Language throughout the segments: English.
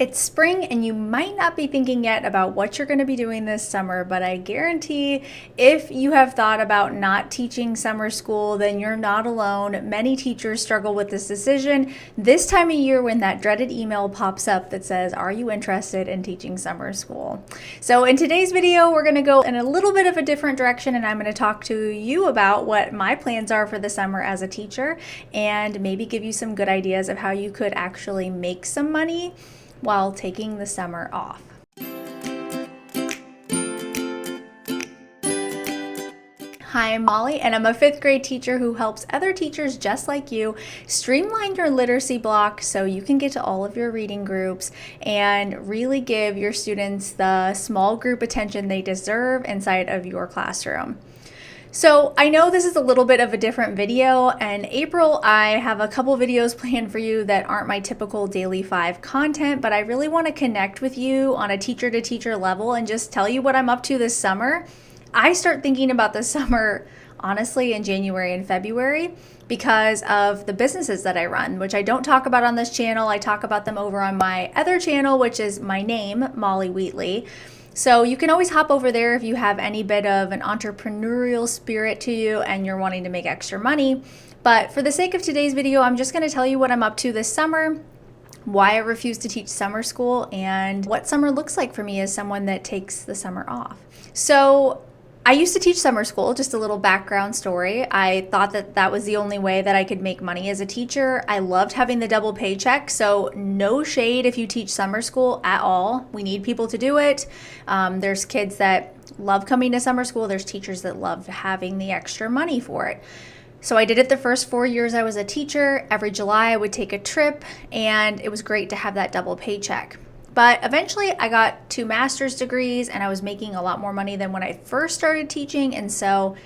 It's spring and you might not be thinking yet about what you're going to be doing this summer, but I guarantee if you have thought about not teaching summer school, then you're not alone. Many teachers struggle with this decision this time of year when that dreaded email pops up that says, "Are you interested in teaching summer school?" So in today's video, we're going to go in a little bit of a different direction, and I'm going to talk to you about what my plans are for the summer as a teacher and maybe give you some good ideas of how you could actually make some money while taking the summer off. Hi, I'm Molly, and I'm a 5th grade teacher who helps other teachers just like you streamline your literacy block so you can get to all of your reading groups and really give your students the small group attention they deserve inside of your classroom. So I know this is a little bit of a different video, and April, I have a couple videos planned for you that aren't my typical Daily 5 content, but I really want to connect with you on a teacher-to-teacher level and just tell you what I'm up to this summer. I start thinking about the summer, honestly, in January and February because of the businesses that I run, which I don't talk about on this channel. I talk about them over on my other channel, which is my name, Molly Wheatley. So you can always hop over there if you have any bit of an entrepreneurial spirit to you and you're wanting to make extra money. But for the sake of today's video, I'm just going to tell you what I'm up to this summer, why I refuse to teach summer school, and what summer looks like for me as someone that takes the summer off. So I used to teach summer school, just a little background story. I thought that that was the only way that I could make money as a teacher. I loved having the double paycheck, so no shade if you teach summer school at all. We need people to do it. There's kids that love coming to summer school. There's teachers that love having the extra money for it. So I did it the first 4 years I was a teacher. Every July I would take a trip, and it was great to have that double paycheck. But eventually I got 2 master's degrees and I was making a lot more money than when I first started teaching. And so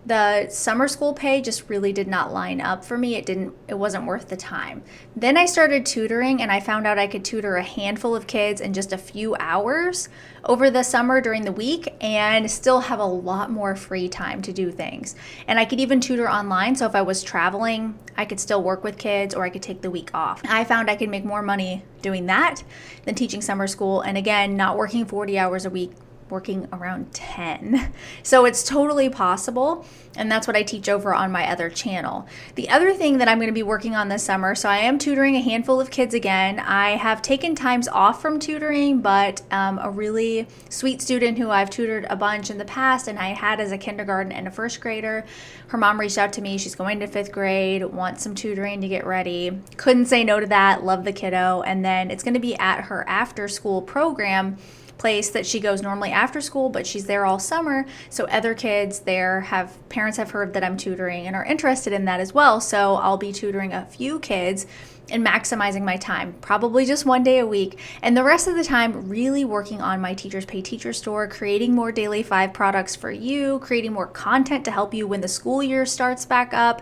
the summer school pay just really did not line up for me. It wasn't worth the time. Then I started tutoring and I found out I could tutor a handful of kids in just a few hours over the summer during the week and still have a lot more free time to do things. And I could even tutor online. So if I was traveling, I could still work with kids or I could take the week off. I found I could make more money doing that than teaching summer school. And again, not working 40 hours a week, working around 10. So it's totally possible, and that's what I teach over on my other channel. The other thing that I'm going to be working on this summer, so I am tutoring a handful of kids again. I have taken times off from tutoring, but a really sweet student who I've tutored a bunch in the past and I had as a kindergarten and a first grader, her mom reached out to me. She's going to 5th grade, wants some tutoring to get ready. Couldn't say no to that, love the kiddo. And then it's going to be at her after school program place that she goes normally after school, but she's there all summer. So other kids there parents have heard that I'm tutoring and are interested in that as well. So I'll be tutoring a few kids and maximizing my time, probably just 1 day a week. And the rest of the time really working on my Teachers Pay Teacher store, creating more Daily 5 products for you, creating more content to help you when the school year starts back up,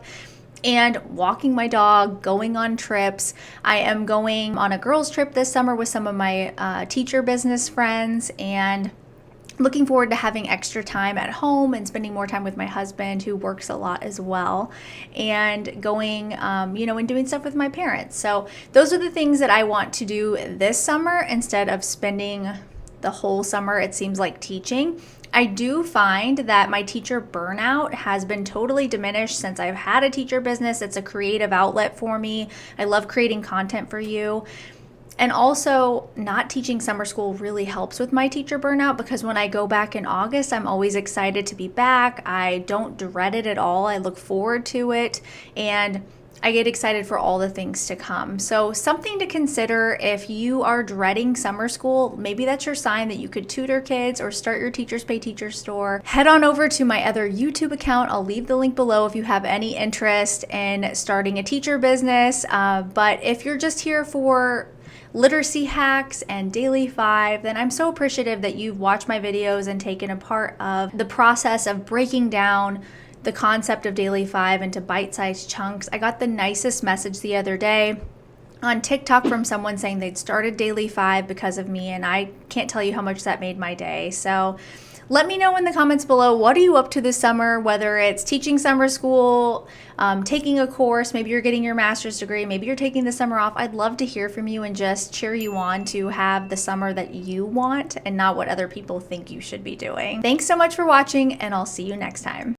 and walking my dog, going on trips. I am going on a girls' trip this summer with some of my teacher business friends, and looking forward to having extra time at home and spending more time with my husband, who works a lot as well, and going, and doing stuff with my parents. So those are the things that I want to do this summer instead of spending the whole summer, it seems like, teaching. I do find that my teacher burnout has been totally diminished since I've had a teacher business. It's a creative outlet for me. I love creating content for you. And also, not teaching summer school really helps with my teacher burnout because when I go back in August, I'm always excited to be back. I don't dread it at all. I look forward to it. And I get excited for all the things to come. So something to consider if you are dreading summer school, maybe that's your sign that you could tutor kids or start your Teachers Pay Teacher store. Head on over to my other YouTube account. I'll leave the link below if you have any interest in starting a teacher business. But if you're just here for literacy hacks and Daily 5, then I'm so appreciative that you've watched my videos and taken a part of the process of breaking down the concept of Daily 5 into bite-sized chunks. I got the nicest message the other day on TikTok from someone saying they'd started Daily 5 because of me, and I can't tell you how much that made my day. So Let me know in the comments below, what are you up to this summer, whether it's teaching summer school, taking a course, maybe you're getting your master's degree, maybe you're taking the summer off. I'd love to hear from you and just cheer you on to have the summer that you want and not what other people think you should be doing. Thanks so much for watching, and I'll see you next time.